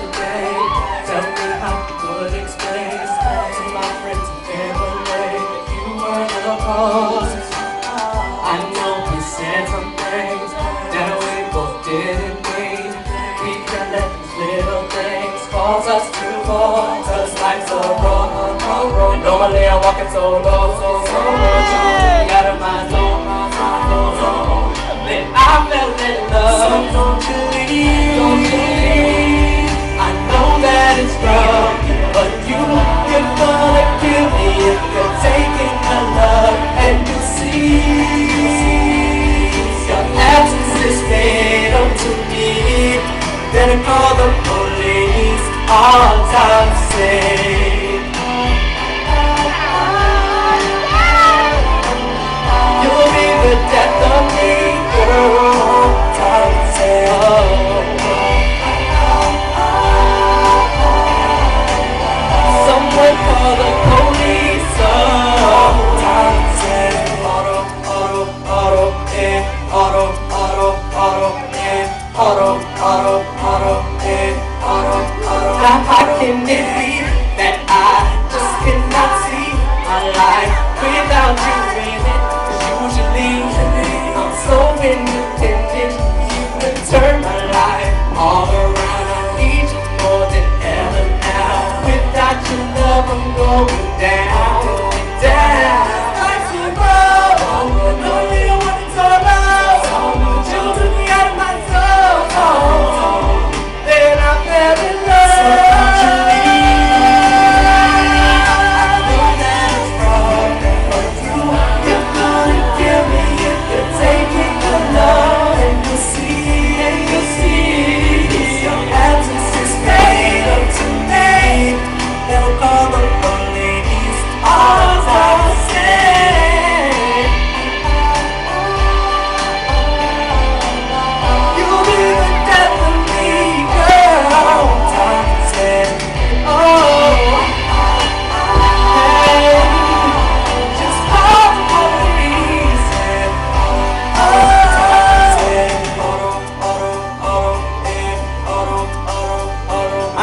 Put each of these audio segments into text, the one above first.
today. Tell me how you could explain to my friends and family that you were the cause. I know we said some things that we both didn't mean. We can't let these little things cause us to fall, 'cause life's a road. Normally I'm walking solo, out of my zone. Then I fell in love. So don't you leave. I know that it's rough, but you're gonna kill me if you're taking my love. And you see, your absence is fatal to me. Better call the police. Autopsy. How can it be that I just cannot see my life without you in it? 'Cause usually I'm so independent. You can turn my life all around. I need you more than ever now. Without your love I'm going down, down. Life's a road, I know you don't want to talk about, but you took me out of my soul. Then I fell in love.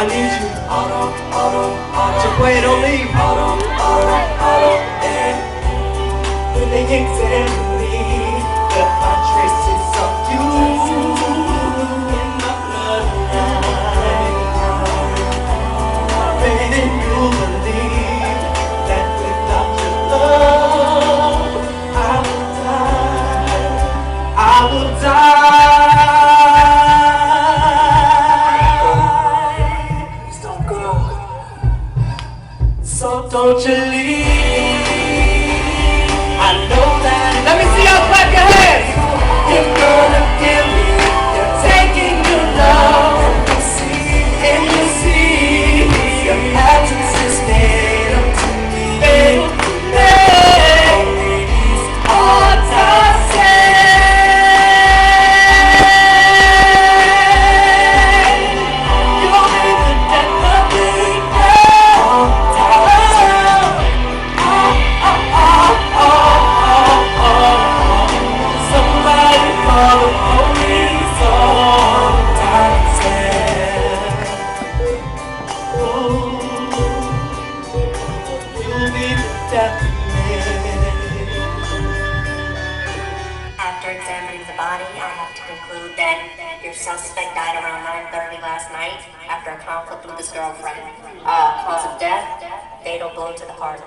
I need you. Wait, don't leave. When they examine me, there are traces of you in my bloodline. Baby, you believe that without your love, I will die. I will die. So don't you leave. I know that. Let me see y'all clap your hands. You're gonna kill me. You're taking your love. And you see, your absence is fatal to me. Please, autopsy. You'll be the death of me. After examining the body, I have to conclude that your suspect died around 9:30 last night after a conflict with his girlfriend. Cause of death, fatal blow to the heart.